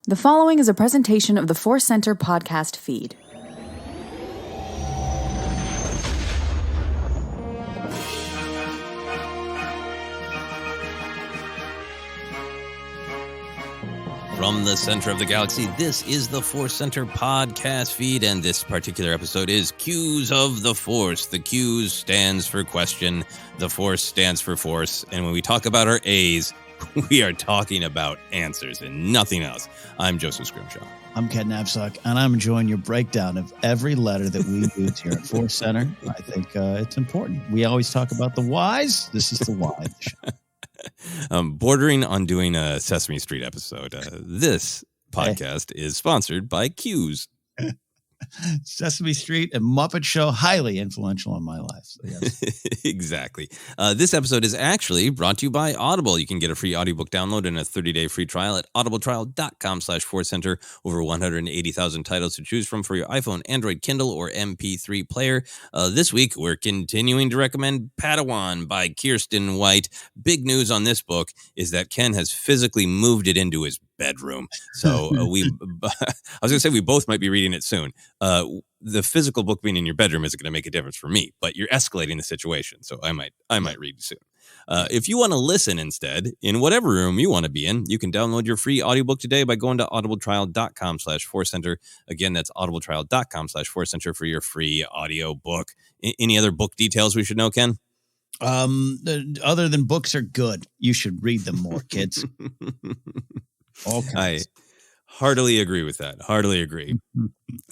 The following is a presentation of the ForceCenter podcast feed. From the center of the galaxy, this is the ForceCenter podcast feed, and this particular episode is Q's of the Force. The Q's stands for question, the Force stands for force, and when we talk about our A's, we are talking about answers and nothing else. I'm Joseph Scrimshaw. I'm Ken Napzok, and I'm enjoying your breakdown of every letter that we use here at ForceCenter. I think it's important. We always talk about the whys. This is the why. Bordering on doing a Sesame Street episode. This podcast is sponsored by Q's. Sesame Street and Muppet Show, highly influential in my life. So yes. Exactly. This episode is actually brought to you by Audible. You can get a free audiobook download and a 30-day free trial at audibletrial.com/ForceCenter. Over 180,000 titles to choose from for your iPhone, Android, Kindle, or MP3 player. This week, we're continuing to recommend Padawan by Kirsten White. Big news on this book is that Ken has physically moved it into his bedroom. So I was going to say we both might be reading it soon. The physical book being in your bedroom isn't going to make a difference for me, but you're escalating the situation. So I might read soon. If you want to listen instead, in whatever room you want to be in, you can download your free audiobook today by going to audibletrial.com/ForceCenter. Again, that's audibletrial.com/ForceCenter for your free audiobook. Any other book details we should know, Ken? Other than books are good, you should read them more, kids. All kinds. I heartily agree with that. Heartily agree.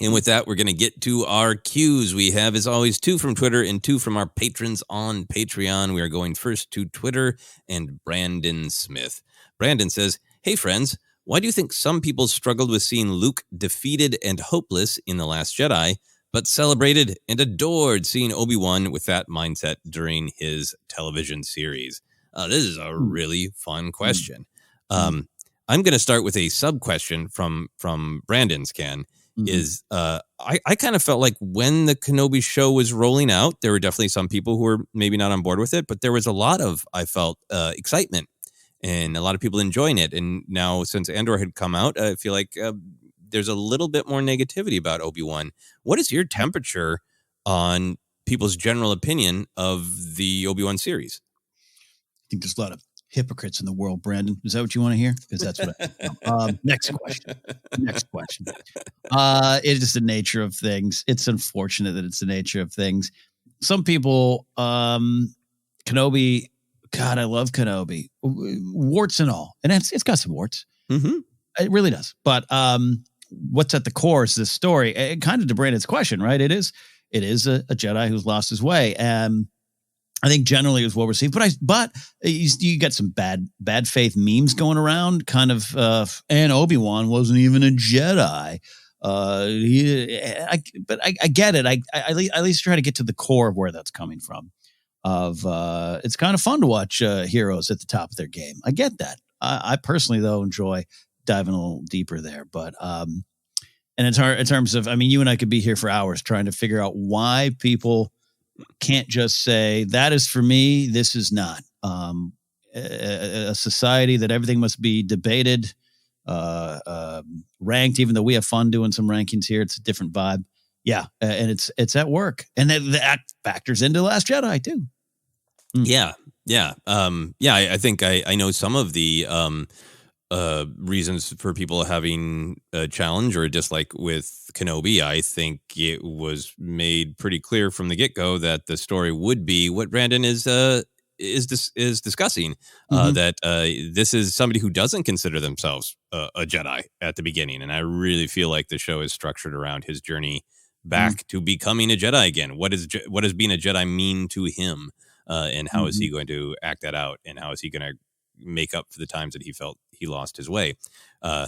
And with that, we're going to get to our Q's. We have, as always, 2 from Twitter and 2 from our patrons on Patreon. We are going first to Twitter and Brandon Smith. Brandon says, "Hey, friends, why do you think some people struggled with seeing Luke defeated and hopeless in The Last Jedi, but celebrated and adored seeing Obi-Wan with that mindset during his television series?" This is a really fun question. I'm going to start with a sub-question from Brandon's, Ken. I kind of felt like when the Kenobi show was rolling out, there were definitely some people who were maybe not on board with it, but there was a lot of, I felt, excitement and a lot of people enjoying it. And now since Andor had come out, I feel like there's a little bit more negativity about Obi-Wan. What is your temperature on people's general opinion of the Obi-Wan series? I think there's a lot of hypocrites in the world, Brandon. Is that what you want to hear? Because that's what Next question. It is the nature of things. It's unfortunate that it's the nature of things. Some people, Kenobi, God, I love Kenobi. Warts and all. And it's got some warts. Mm-hmm. It really does. But what's at the core is this story. It kind of to Brandon's question, right? It is a Jedi who's lost his way. And I think generally it was well received, but you got some bad faith memes going around, kind of. And Obi-Wan wasn't even a Jedi. But I get it. I at least try to get to the core of where that's coming from. It's kind of fun to watch heroes at the top of their game. I get that. I personally though enjoy diving a little deeper there, but and it's hard in terms of. I mean, you and I could be here for hours trying to figure out why people can't just say that is for me, this is not. A society that everything must be debated, ranked, even though we have fun doing some rankings here. It's a different vibe. Yeah. And it's at work. And that factors into Last Jedi too. Yeah. I think I know some of the reasons for people having a challenge or a dislike with Kenobi. I think it was made pretty clear from the get-go that the story would be what Brandon is discussing. That this is somebody who doesn't consider themselves a Jedi at the beginning, and I really feel like the show is structured around his journey back to becoming a Jedi again. What does being a Jedi mean to him, and how is he going to act that out, and how is he going to make up for the times that he felt he lost his way.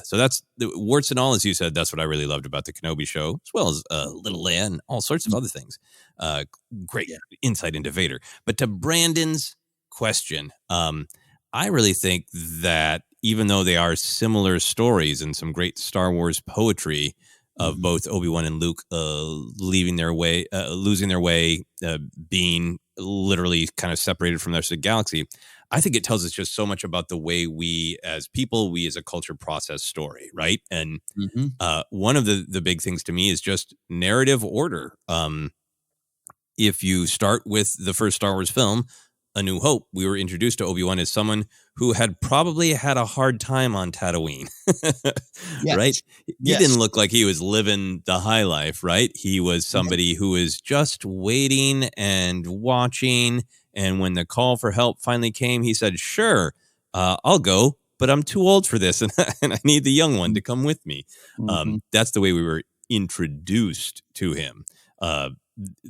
So that's the warts and all, as you said. That's what I really loved about the Kenobi show, as well as Little Leia and all sorts of other things. Great insight into Vader. But to Brandon's question, I really think that even though they are similar stories and some great Star Wars poetry of both Obi-Wan and Luke losing their way, being literally kind of separated from the rest of the galaxy, I think it tells us just so much about the way we as people, we as a culture process story, right? And one of the big things to me is just narrative order. If you start with the first Star Wars film, A New Hope, we were introduced to Obi-Wan as someone who had probably had a hard time on Tatooine, right? He didn't look like he was living the high life, right? He was somebody who was just waiting and watching. And when the call for help finally came, he said, sure, I'll go, but I'm too old for this. And I need the young one to come with me. That's the way we were introduced to him.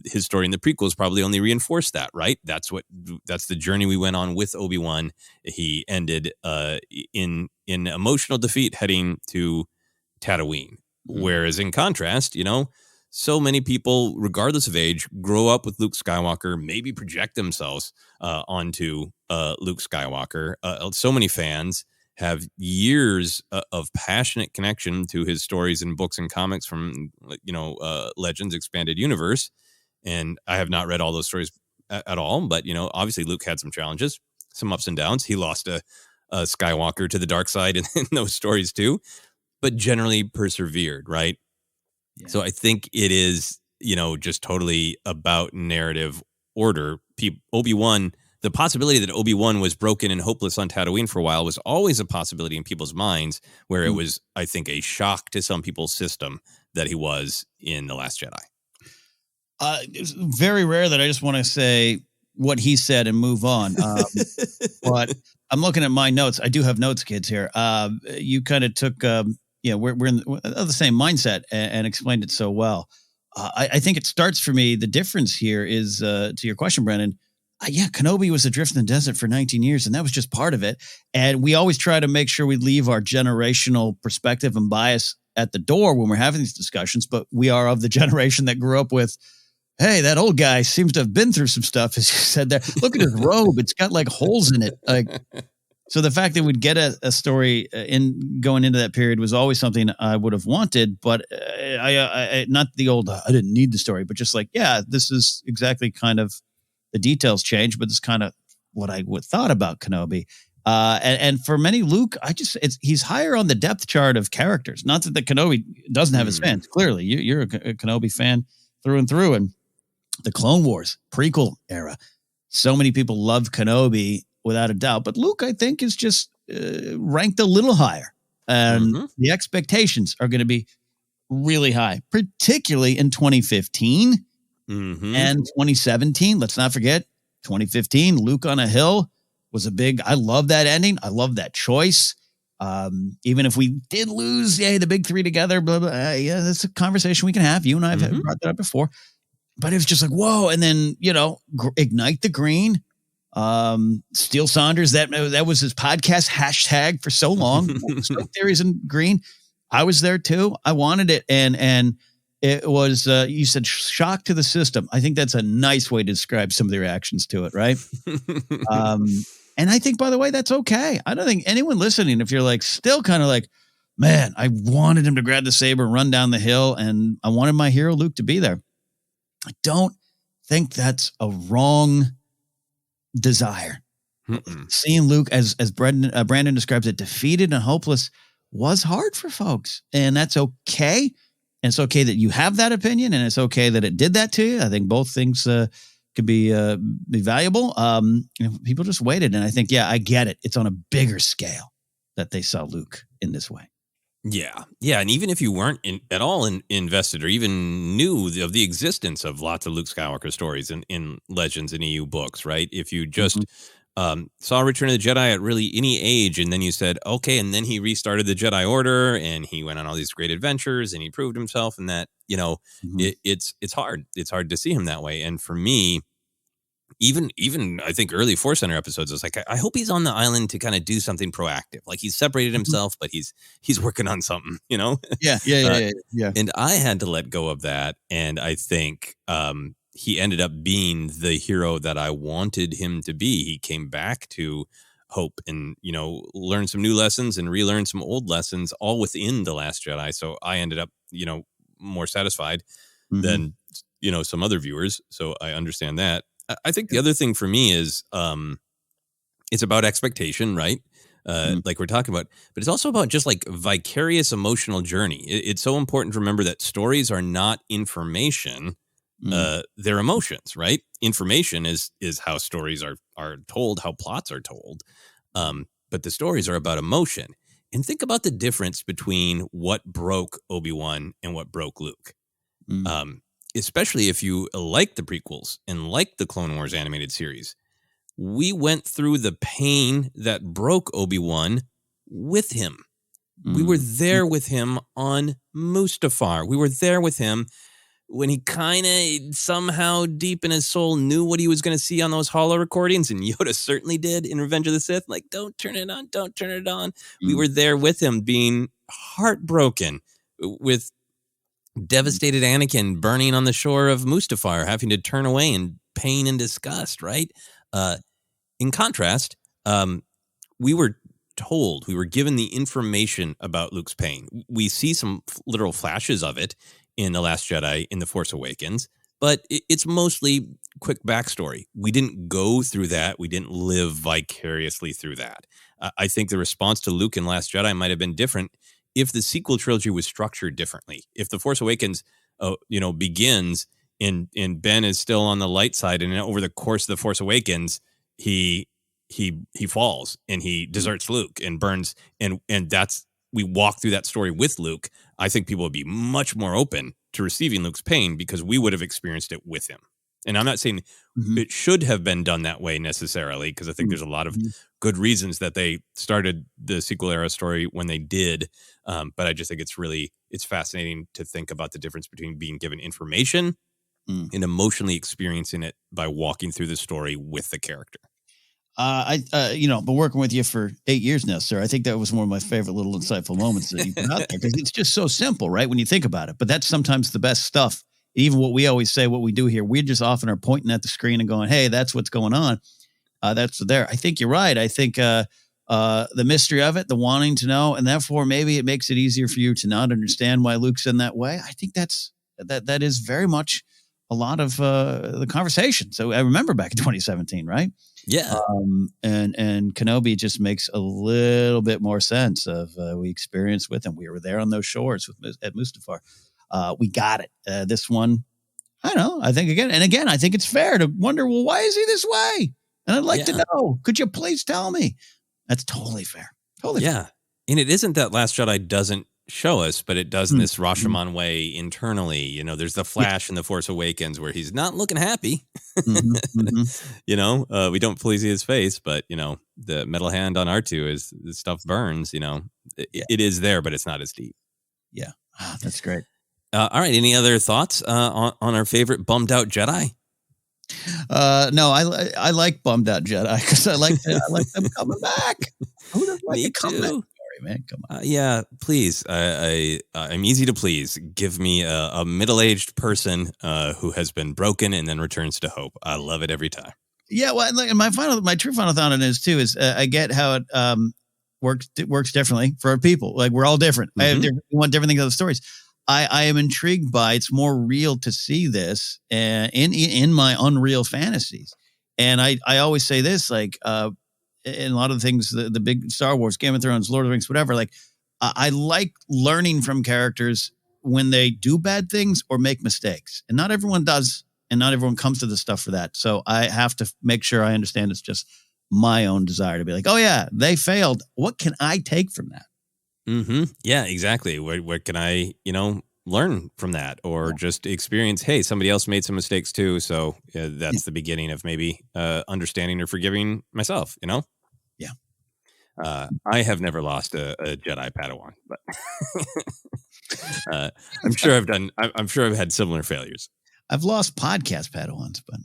His story in the prequels probably only reinforced that, right? That's the journey we went on with Obi-Wan. He ended in emotional defeat heading to Tatooine. Whereas in contrast, so many people, regardless of age, grow up with Luke Skywalker, maybe project themselves onto Luke Skywalker. So many fans have years of passionate connection to his stories and books and comics from, Legends Expanded Universe. And I have not read all those stories at all, but, obviously Luke had some challenges, some ups and downs. He lost a Skywalker to the dark side in those stories too, but generally persevered, right? Yeah. So I think it is, just totally about narrative order. Obi-Wan, the possibility that Obi-Wan was broken and hopeless on Tatooine for a while was always a possibility in people's minds, where it was, I think, a shock to some people's system that he was in The Last Jedi. It's very rare that I just want to say what he said and move on. But I'm looking at my notes. I do have notes, kids, here. You kind of took, we're in the same mindset and explained it so well. I think it starts for me. The difference here is, to your question, Brennan, Kenobi was adrift in the desert for 19 years, and that was just part of it. And we always try to make sure we leave our generational perspective and bias at the door when we're having these discussions. But we are of the generation that grew up with, hey, that old guy seems to have been through some stuff, as you said there. Look at his robe. It's got like holes in it. So the fact that we'd get a story in going into that period was always something I would have wanted. But I not the old, I didn't need the story, but just this is exactly kind of the details change, but it's kind of what I would thought about Kenobi. And for many, Luke, he's higher on the depth chart of characters. Not that the Kenobi doesn't have his fans. Clearly, you're a Kenobi fan through and through. And the Clone Wars prequel era, so many people love Kenobi without a doubt. But Luke, I think, is just ranked a little higher. And the expectations are going to be really high, particularly in 2015 and 2017. Let's not forget 2015, Luke on a Hill was a big, I love that ending. I love that choice. Even if we did lose, the big three together, blah, blah, that's a conversation we can have. You and I have brought that up before. But it was just like, whoa. And then, Ignite the Green. Steele Saunders, that was his podcast hashtag for so long. Theories in Green. I was there too. I wanted it. And it was, you said shock to the system. I think that's a nice way to describe some of the reactions to it. Right. And I think, by the way, that's okay. I don't think anyone listening, if you're still kind of man, I wanted him to grab the saber and run down the hill, and I wanted my hero Luke to be there. I don't think that's a wrong desire. Seeing Luke, as Brandon describes it, defeated and hopeless, was hard for folks, and that's okay. And it's okay that you have that opinion, and it's okay that it did that to you. I think both things could be valuable. People just waited, and I think, I get it. It's on a bigger scale that they saw Luke in this way. Yeah. And even if you weren't at all invested or even knew of the existence of lots of Luke Skywalker stories in Legends and EU books, right? If you just saw Return of the Jedi at really any age, and then you said, okay, and then he restarted the Jedi Order, and he went on all these great adventures, and he proved himself, and that, it's hard. It's hard to see him that way. And for me, even I think early ForceCenter episodes, it's I hope he's on the island to kind of do something proactive. He's separated himself, but he's working on something, Yeah. And I had to let go of that. And I think he ended up being the hero that I wanted him to be. He came back to Hope and, learned some new lessons and relearned some old lessons, all within The Last Jedi. So I ended up, more satisfied than, some other viewers. So I understand that. I think the other thing for me is It's about expectation, right? Like we're talking about, but it's also about just like vicarious emotional journey. It's so important to remember that stories are not information. They're emotions, right? Information is how stories are told, how plots are told. But the stories are about emotion. And think about the difference between what broke Obi-Wan and what broke Luke. Especially if you like the prequels and like the Clone Wars animated series. We went through the pain that broke Obi-Wan with him. We were there with him on Mustafar. We were there with him when he kind of somehow deep in his soul knew what he was going to see on those holo recordings, and Yoda certainly did in Revenge of the Sith. Like, don't turn it on, don't turn it on. We were there with him being heartbroken with devastated Anakin burning on the shore of Mustafar, having to turn away in pain and disgust, right? In contrast, we were given the information about Luke's pain. We see some literal flashes of it in The Last Jedi, in The Force Awakens, but it's mostly quick backstory. We didn't go through that. We didn't live vicariously through that. I think the response to Luke in Last Jedi might have been different if the sequel trilogy was structured differently. If The Force Awakens, begins and Ben is still on the light side, and over the course of The Force Awakens, he falls and he deserts Luke and burns, and that's, we walk through that story with Luke. I think people would be much more open to receiving Luke's pain because we would have experienced it with him. And I'm not saying it should have been done that way necessarily, because I think there's a lot of good reasons that they started the sequel era story when they did. But I just think it's fascinating to think about the difference between being given information and emotionally experiencing it by walking through the story with the character. Been working with you for 8 years now, sir. I think that was one of my favorite little insightful moments that you put out there, because it's just so simple, right? When you think about it, but that's sometimes the best stuff. Even what we always say, what we do here, we just often are pointing at the screen and going, hey, that's what's going on. That's there. I think you're right. I think the mystery of it, the wanting to know, and therefore maybe it makes it easier for you to not understand why Luke's in that way. I think that is very much a lot of the conversation. So I remember back in 2017, right? Yeah. And Kenobi just makes a little bit more sense of we experienced with him. We were there on those shores at Mustafar. We got it. This one, I don't know. I think I think it's fair to wonder, well, why is he this way? And I'd like to know. Could you please tell me? That's totally fair. Totally fair. And it isn't that Last Jedi doesn't show us, but it does in this Rashomon way internally. There's the flash in The Force Awakens where he's not looking happy. We don't fully see his face, but the metal hand on R2 is the stuff burns. It is there, but it's not as deep. Yeah, that's great. All right. Any other thoughts on our favorite bummed out Jedi? No, I like bummed out Jedi because I like them coming back. Who doesn't like a comeback story, man? Come on. Yeah, please. I'm easy to please. Give me a middle-aged person who has been broken and then returns to hope. I love it every time. Yeah, well, and my true final thought on it is too is I get how it works differently for people. Like, we're all different. We want different things out of the stories. I am intrigued by it's more real to see this in my unreal fantasies. And I always say this, like, in a lot of the things, the big Star Wars, Game of Thrones, Lord of the Rings, whatever, like, I like learning from characters when they do bad things or make mistakes. And not everyone does, and not everyone comes to this stuff for that. So I have to make sure I understand it's just my own desire to be like, oh yeah, they failed. What can I take from that? Yeah, exactly. What can I, learn from that, or just experience? Hey, somebody else made some mistakes too. So that's the beginning of maybe understanding or forgiving myself. Yeah. I have never lost a Jedi Padawan, but I'm sure I've had similar failures. I've lost podcast Padawans, but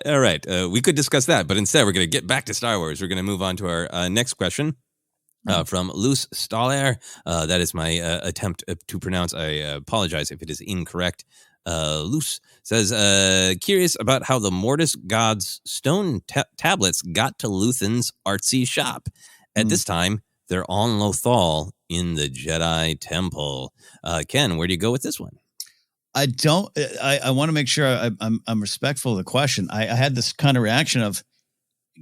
all right. We could discuss that, but instead we're going to get back to Star Wars. We're going to move on to our next question. From Luce Staller. That is my attempt to pronounce. I apologize if it is incorrect. Luce says, curious about how the Mortis God's stone tablets got to Luthen's artsy shop. At this time, they're on Lothal in the Jedi Temple. Ken, where do you go with this one? I want to make sure I'm respectful of the question. I had this kind of reaction of,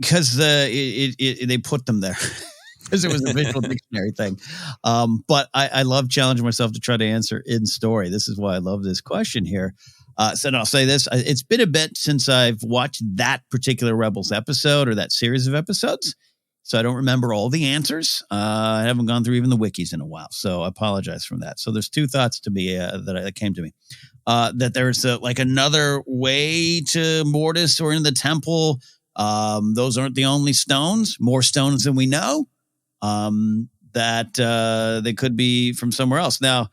because they put them there because it was a visual dictionary thing. But I love challenging myself to try to answer in story. This is why I love this question here. So I'll say this. It's been a bit since I've watched that particular Rebels episode or that series of episodes. So I don't remember all the answers. I haven't gone through even the wikis in a while. So I apologize for that. So there's two thoughts to me that came to me. That there's like another way to Mortis or in the temple. Those aren't the only stones. More stones than we know. That they could be from somewhere else. Now,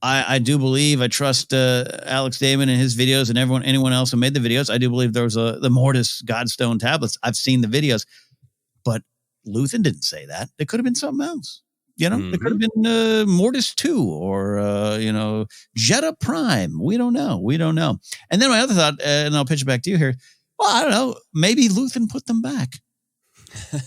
I do believe, I trust Alex Damon and his videos and anyone else who made the videos. I do believe there was the Mortis Godstone tablets. I've seen the videos, but Luthen didn't say that. It could have been something else. You know, it could have been Mortis 2 or, Jedha Prime. We don't know. And then my other thought, and I'll pitch it back to you here. Well, I don't know. Maybe Luthen put them back.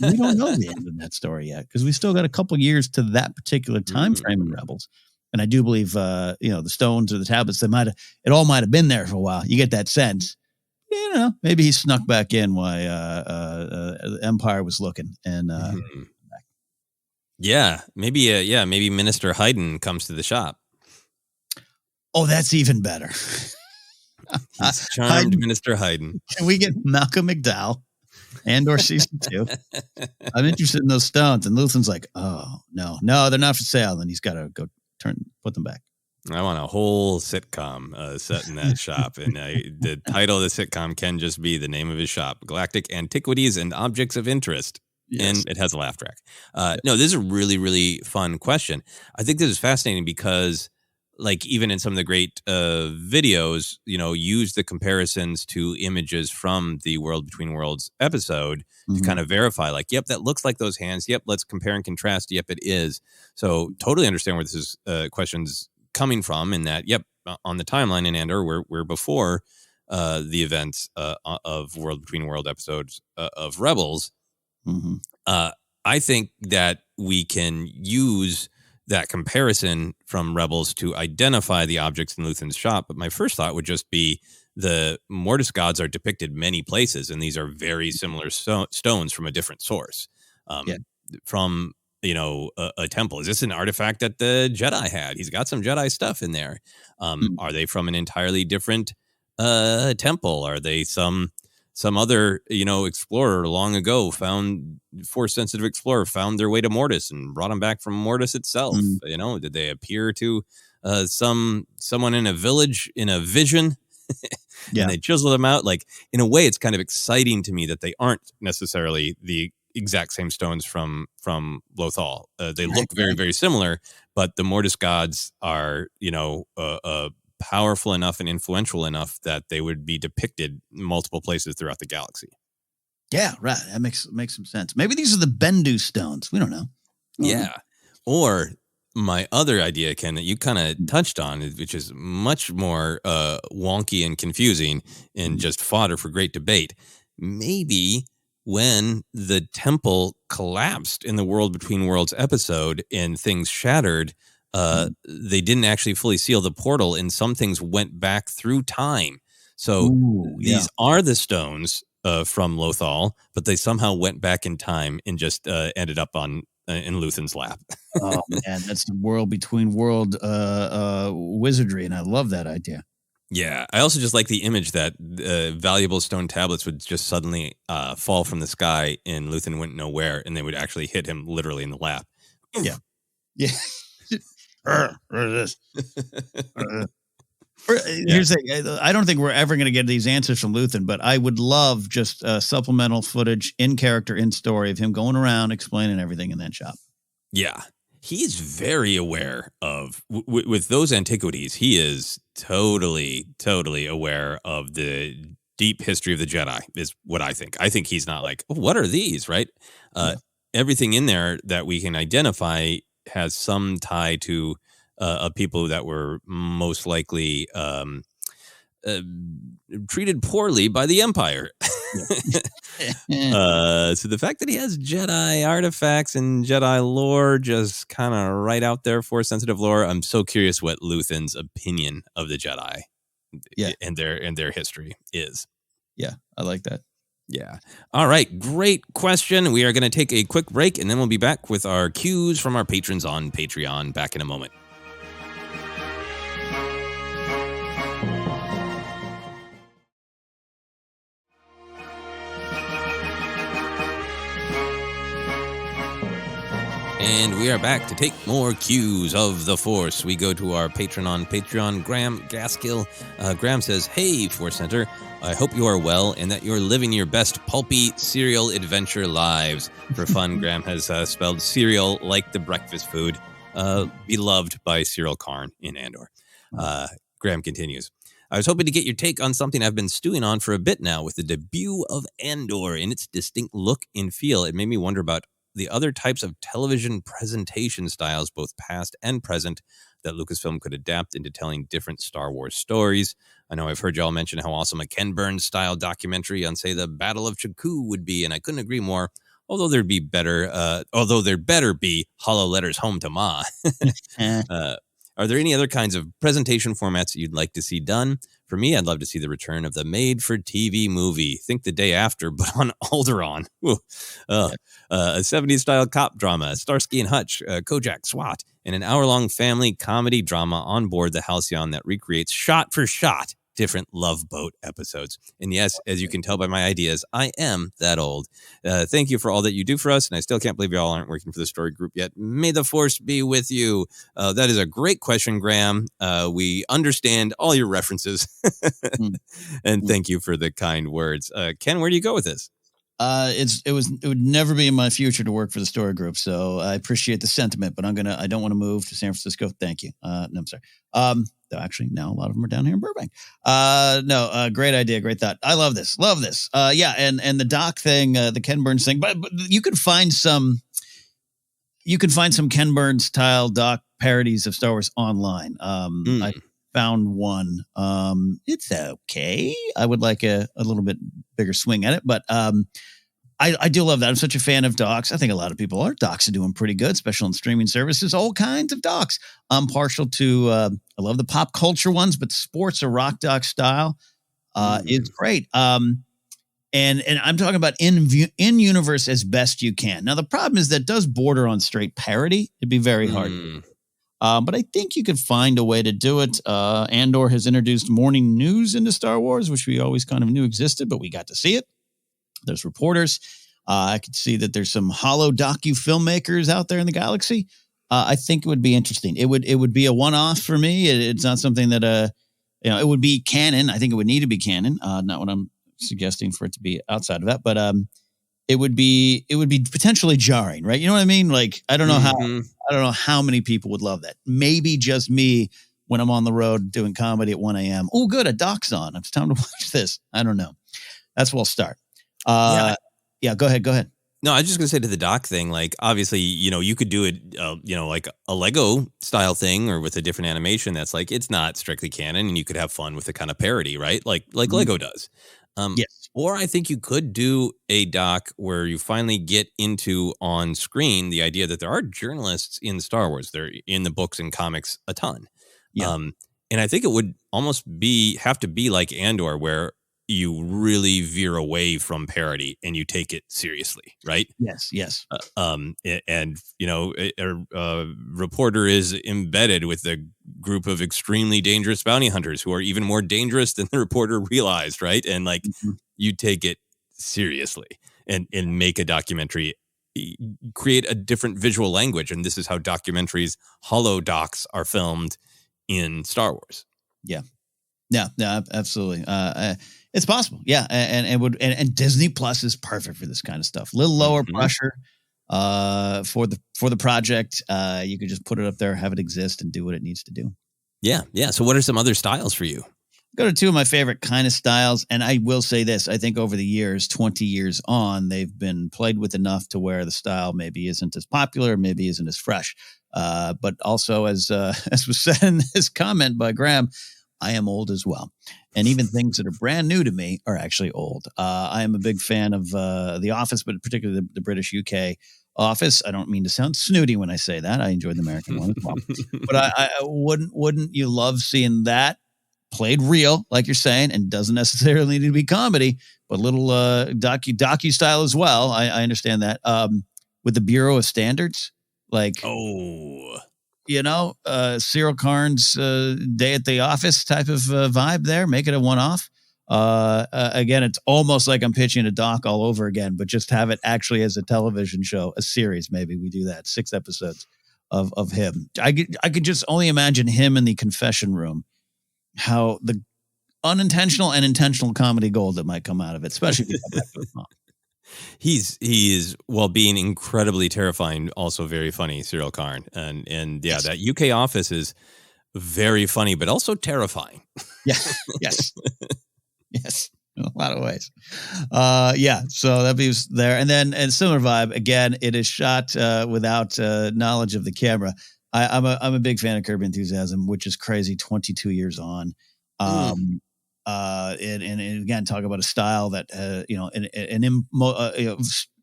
We don't know the end of that story yet because we still got a couple years to that particular time frame in Rebels. And I do believe, the stones or the tablets, it all might have been there for a while. You get that sense. Maybe he snuck back in while the Empire was looking. And maybe Minister Hayden comes to the shop. Oh, that's even better. He's charmed Minister Hayden. Can we get Malcolm McDowell and/or season 2? I'm interested in those stones. And Luthen's like, oh, no, they're not for sale. And he's got to go put them back. I want a whole sitcom set in that shop. And the title of the sitcom can just be the name of his shop, Galactic Antiquities and Objects of Interest. Yes. And it has a laugh track. No, this is a really, really fun question. I think this is fascinating because, like, even in some of the great videos, use the comparisons to images from the World Between Worlds episode to kind of verify, like, yep, that looks like those hands. Yep, let's compare and contrast. Yep, it is. So totally understand where this is questions coming from in that, yep, on the timeline in Andor, we're before the events of World Between World episodes of Rebels. I think that we can use that comparison from Rebels to identify the objects in Luthen's shop. But my first thought would just be the Mortis gods are depicted many places, and these are very similar stones from a different source. From a temple. Is this an artifact that the Jedi had? He's got some Jedi stuff in there. Are they from an entirely different temple? Are they some other explorer long ago force sensitive explorer found their way to Mortis and brought them back from Mortis itself? Did they appear to someone in a village in a vision? And they chisel them out? Like, in a way, it's kind of exciting to me that they aren't necessarily the exact same stones from Lothal. They look very, very similar, but the Mortis gods are, powerful enough and influential enough that they would be depicted in multiple places throughout the galaxy. Yeah, right. That makes some sense. Maybe these are the Bendu stones. We don't know. Yeah. Or my other idea, Ken, that you kind of touched on, which is much more wonky and confusing and just fodder for great debate. Maybe when the temple collapsed in the World Between Worlds episode and things shattered, they didn't actually fully seal the portal and some things went back through time. So these are the stones from Lothal, but they somehow went back in time and just ended up in Luthen's lap. Oh man, that's the World Between World wizardry, and I love that idea. Yeah, I also just like the image that valuable stone tablets would just suddenly fall from the sky and Luthen wouldn't know where, and they would actually hit him literally in the lap. Yeah. Here's the thing. I don't think we're ever going to get these answers from Luthen, but I would love just supplemental footage in character, in story of him going around explaining everything in that shop. Yeah. He's very aware of, with those antiquities, he is totally aware of the deep history of the Jedi, is what I think. I think he's not like, oh, what are these, right? Everything in there that we can identify has some tie to a people that were most likely treated poorly by the Empire. So the fact that he has Jedi artifacts and Jedi lore, just kind of right out there, force sensitive lore. I'm so curious what Luthen's opinion of the Jedi and their history is. Yeah, I like that. Yeah. All right. Great question. We are going to take a quick break, and then we'll be back with our cues from our patrons on Patreon. Back in a moment. And we are back to take more cues of the Force. We go to our patron on Patreon, Graham Gaskill. Graham says, "Hey, Force Center, I hope you are well and that you're living your best pulpy cereal adventure lives." For fun, Graham has spelled cereal like the breakfast food, beloved by Cyril Karn in Andor. Graham continues, "I was hoping to get your take on something I've been stewing on for a bit now with the debut of Andor and its distinct look and feel. It made me wonder about the other types of television presentation styles, both past and present, that Lucasfilm could adapt into telling different Star Wars stories. I know I've heard y'all mention how awesome a Ken Burns-style documentary on, say, the Battle of Jakku would be, and I couldn't agree more. Although there'd better be Hollow Letters Home to Ma. Are there any other kinds of presentation formats you'd like to see done? For me, I'd love to see the return of the made-for-TV movie. Think The Day After, but on Alderaan. A 70s-style cop drama, Starsky and Hutch, Kojak, SWAT, and an hour-long family comedy drama on board the Halcyon that recreates shot-for-shot different Love Boat episodes. And yes, as you can tell by my ideas, I am that old. Thank you for all that you do for us, and I still can't believe y'all aren't working for the story group yet. May the Force be with you." That is a great question, Graham. We understand all your references, and thank you for the kind words. Ken, where do you go with this? It would never be in my future to work for the story group, so I appreciate the sentiment, but I don't want to move to San Francisco. Thank you. No, I'm sorry. Though actually now a lot of them are down here in Burbank. Great idea, great thought. I love this. Yeah, and the doc thing, the Ken Burns thing, but you could find some Ken Burns style doc parodies of Star Wars online. I found one. It's okay. I would like a little bit bigger swing at it, but I do love that. I'm such a fan of docs. I think a lot of people are. Docs are doing pretty good, especially on streaming services. All kinds of docs. I'm partial to. I love the pop culture ones, but sports or rock doc style is great. And I'm talking about in universe as best you can. Now the problem is that does border on straight parody. It'd be very hard. But I think you could find a way to do it. Andor has introduced morning news into Star Wars, which we always kind of knew existed, but we got to see it. There's reporters. I could see that there's some hollow docu filmmakers out there in the galaxy. I think it would be interesting. It would be a one-off for me. It's not something that it would be canon. I think it would need to be canon. Not what I'm suggesting for it to be outside of that, but it would be potentially jarring, right? You know what I mean? Like I don't know how many people would love that. Maybe just me when I'm on the road doing comedy at 1 a.m. Oh, good, a doc's on. It's time to watch this. I don't know. That's where I'll start. Yeah, go ahead. No, I was just going to say to the doc thing, like, obviously, you could do it, like a Lego style thing or with a different animation that's like, it's not strictly canon and you could have fun with the kind of parody, right? Like Lego does. Yes. Or I think you could do a doc where you finally get into on screen the idea that there are journalists in Star Wars. They're in the books and comics a ton. Yeah. And I think it would almost have to be like Andor, where you really veer away from parody and you take it seriously, right? Yes. And a reporter is embedded with a group of extremely dangerous bounty hunters who are even more dangerous than the reporter realized, right? And like you take it seriously and make a documentary, create a different visual language, and this is how documentaries, holo docs, are filmed in Star Wars. Yeah, absolutely. It's possible. Yeah. And Disney Plus is perfect for this kind of stuff. A little lower pressure for the project. You could just put it up there, have it exist, and do what it needs to do. Yeah. So what are some other styles for you? Go to two of my favorite kind of styles. And I will say this, I think over the years, 20 years on, they've been played with enough to where the style maybe isn't as popular, maybe isn't as fresh. But also, as was said in this comment by Graham, I am old as well. And even things that are brand new to me are actually old. I am a big fan of The Office, but particularly the British UK Office. I don't mean to sound snooty when I say that. I enjoyed the American one as well. But I wouldn't you love seeing that played real, like you're saying, and doesn't necessarily need to be comedy, but a little docu style as well. I understand that. With the Bureau of Standards, like, Cyril Karn's Day at the Office type of vibe there, make it a one-off. Again, it's almost like I'm pitching a doc all over again, but just have it actually as a television show, a series. Maybe we do that, 6 episodes of him. I could just only imagine him in the confession room, how the unintentional and intentional comedy gold that might come out of it, especially if you come back to his mom. He is, while being incredibly terrifying, also very funny, Cyril Karn. And yeah, that UK office is very funny, but also terrifying. Yeah. Yes. Yes. In a lot of ways. So that be there. And then, and similar vibe, again, it is shot without knowledge of the camera. I'm a big fan of Curb Your Enthusiasm, which is crazy 22 years on. And again, talk about a style that,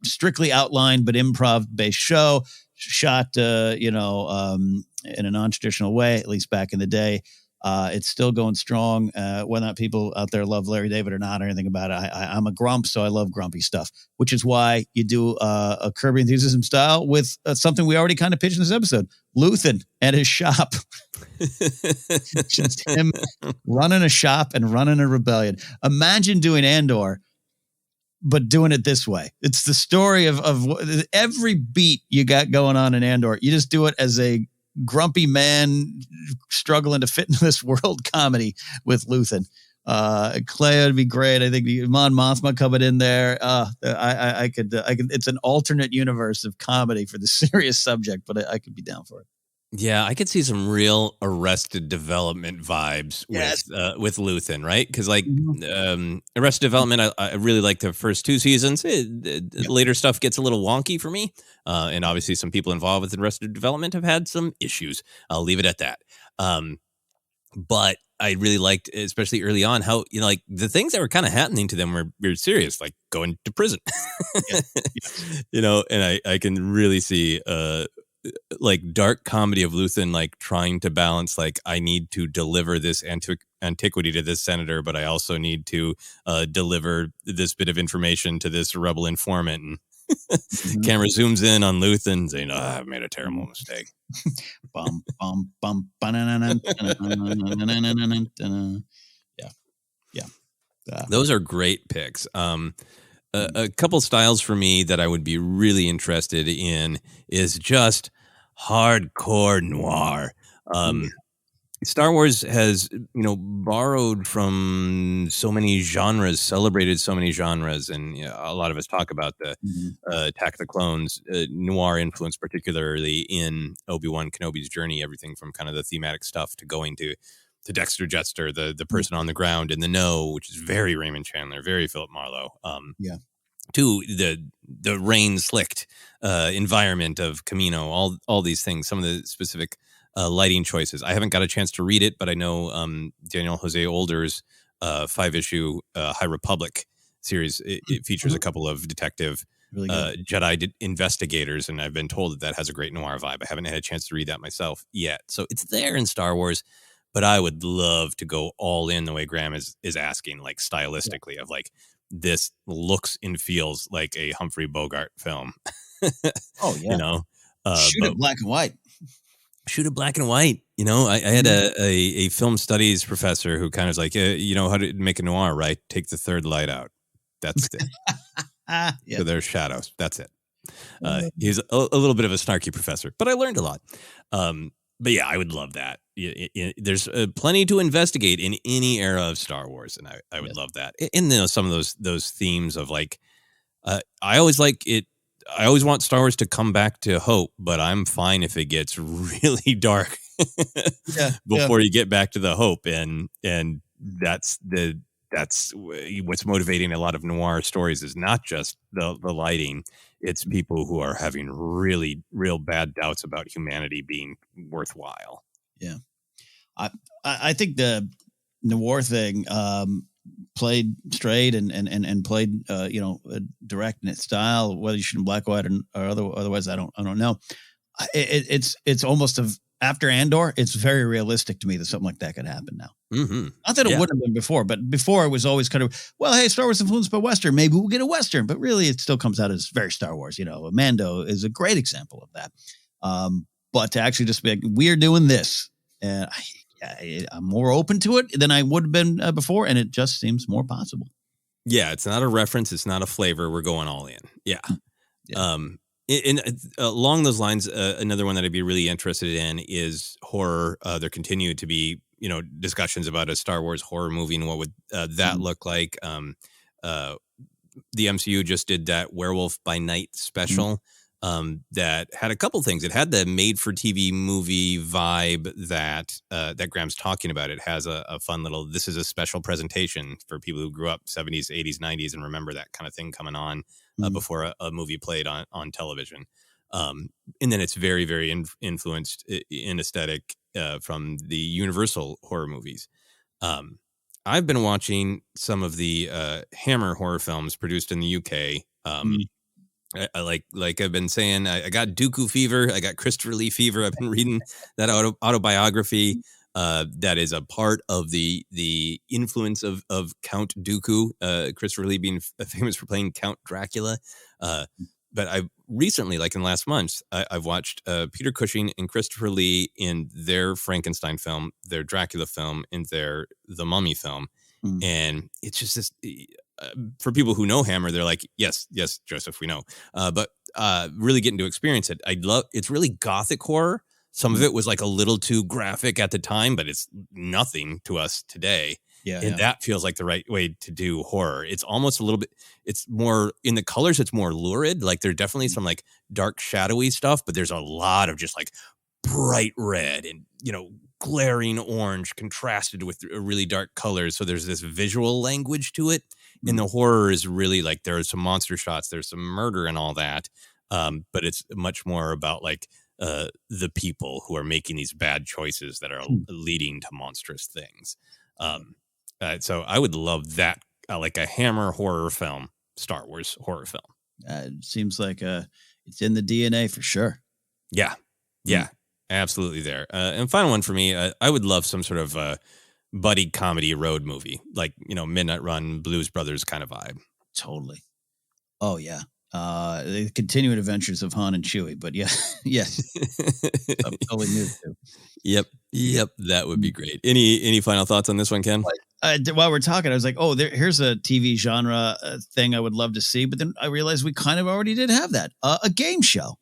strictly outlined, but improv based show shot, in a non-traditional way, at least back in the day. It's still going strong. Whether or not people out there love Larry David or not, or anything about it, I'm a grump, so I love grumpy stuff, which is why you do a Curb Your Enthusiasm style with something we already kind of pitched in this episode, Luthen at his shop. Just him running a shop and running a rebellion. Imagine doing Andor, but doing it this way. It's the story of every beat you got going on in Andor. You just do it as a grumpy man struggling to fit into this world comedy with Luthen. Clea would be great. I think Mon Mothma coming in there. I could. It's an alternate universe of comedy for the serious subject, but I could be down for it. Yeah, I could see some real Arrested Development vibes with Luthen, right? Because Arrested Development, I really like the first 2 seasons. Later stuff gets a little wonky for me, and obviously some people involved with Arrested Development have had some issues. I'll leave it at that. But I really liked, especially early on, how the things that were kind of happening to them were serious, like going to prison. And I can really see dark comedy of Luthen, trying to balance, I need to deliver this antiquity to this senator, but I also need to deliver this bit of information to this rebel informant. And camera zooms in on Luthen saying, I've made a terrible mistake. Bum, bum, bum, yeah. Those are great picks. A couple styles for me that I would be really interested in is just hardcore noir. Star Wars has, borrowed from so many genres, celebrated so many genres, and a lot of us talk about the Attack of the Clones noir influence, particularly in Obi-Wan Kenobi's journey. Everything from kind of the thematic stuff to going to Dexter Jettster, the person on the ground in the know, which is very Raymond Chandler, very Philip Marlowe. To the rain slicked environment of Camino, all these things, some of the specific lighting choices. I haven't got a chance to read it, but I know Daniel Jose Older's 5-issue High Republic series. It features a couple of detective Jedi investigators, and I've been told that has a great noir vibe. I haven't had a chance to read that myself yet, so it's there in Star Wars. But I would love to go all in the way Graham is asking, stylistically, of this looks and feels like a Humphrey Bogart film. Oh yeah, shoot it black and white. Shoot it black and white. I had a film studies professor who kind of was like, how to make a noir, right? Take the third light out. That's it. So there's shadows. That's it. He's a little bit of a snarky professor, but I learned a lot. But yeah, I would love that. There's plenty to investigate in any era of Star Wars, and I would love that. And some of those themes of I always like it. I always want Star Wars to come back to hope, but I'm fine if it gets really dark before you get back to the hope, and that's what's motivating a lot of noir stories is not just the lighting. It's people who are having really real bad doubts about humanity being worthwhile. Yeah. I think the noir thing played straight and played direct in its style, whether you shoot in black or white or otherwise I don't know. It's almost after Andor, it's very realistic to me that something like that could happen now. Mm-hmm. Not that it wouldn't have been before, but before it was always kind of, well, hey, Star Wars influenced by Western. Maybe we'll get a Western, but really it still comes out as very Star Wars. Mando is a great example of that. But to actually just be like, we're doing this, and I'm more open to it than I would have been before, and it just seems more possible. Yeah, it's not a reference. It's not a flavor. We're going all in. Yeah. Along those lines, another one that I'd be really interested in is horror. There continue to be, discussions about a Star Wars horror movie and what would that look like. The MCU just did that Werewolf by Night special that had a couple things. It had the made-for-TV movie vibe that Graham's talking about. It has a fun little, this is a special presentation for people who grew up 70s, 80s, 90s and remember that kind of thing coming on before a movie played on television. And then it's very, very influenced in aesthetic from the Universal horror movies. I've been watching some of the Hammer horror films produced in the UK. I like I've been saying, I got Dooku fever. I got Christopher Lee fever. I've been reading that autobiography that is a part of the influence of Count Dooku. Christopher Lee being famous for playing Count Dracula. But I've recently, like in the last month, I've watched Peter Cushing and Christopher Lee in their Frankenstein film, their Dracula film, and their The Mummy film. And it's just this, for people who know Hammer, they're like, yes, Joseph, we know. But really getting to experience it. It's really gothic horror. Some of it was like a little too graphic at the time, but it's nothing to us today. That feels like the right way to do horror. It's almost a little bit, it's more in the colors. It's more lurid. Like there's definitely some like dark, shadowy stuff, but there's a lot of just like bright red and, glaring orange contrasted with really dark colors. So there's this visual language to it. And the horror is really like, there's some monster shots, there's some murder and all that. But it's much more about like the people who are making these bad choices that are leading to monstrous things. So I would love that, like a Hammer horror film, Star Wars horror film. It seems like it's in the DNA for sure. Yeah, absolutely there. And final one for me, I would love some sort of buddy comedy road movie, like, Midnight Run, Blues Brothers kind of vibe. Totally. Oh, yeah. The continuing adventures of Han and Chewie, but yes. I'm totally new too. Yep. That would be great. Any final thoughts on this one, Ken? While we're talking, I was like, here's a TV genre thing I would love to see. But then I realized we kind of already did have that. A game show,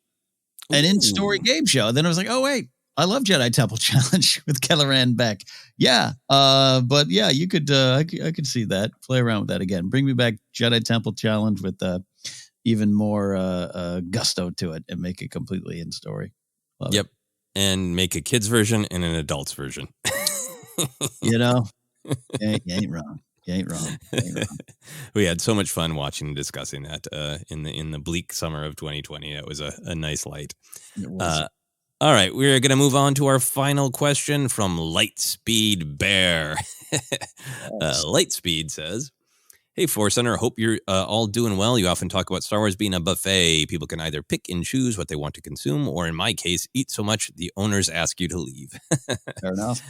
an in-story game show. Then I was like, oh, wait, I love Jedi Temple Challenge with Kelleran Beck. Yeah. But yeah, you could, I could see that. Play around with that again. Bring me back Jedi Temple Challenge with even more gusto to it and make it completely in-story. Love it. And make a kid's version and an adult's version. You ain't wrong. We had so much fun watching and discussing that in the bleak summer of 2020. It was a nice light. It was. All right, we're going to move on to our final question from Lightspeed Bear. Lightspeed says, "Hey, ForceCenter, hope you're all doing well. You often talk about Star Wars being a buffet. People can either pick and choose what they want to consume, or in my case, eat so much the owners ask you to leave." Fair enough.